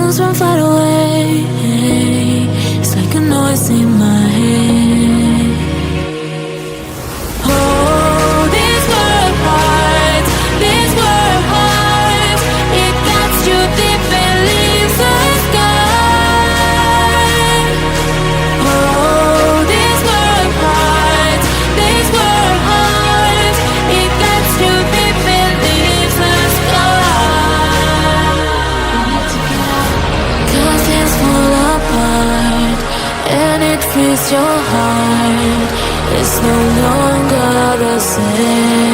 comes from far away. It's like a noise in my head. Oh, this world hurts, this world hurts. It cuts you deep and leaves a scar. Oh, this world hurts, this world hurts. It cuts you deep and leaves a scar. Curtains fall apart and it frees your heart. It's no longer the same.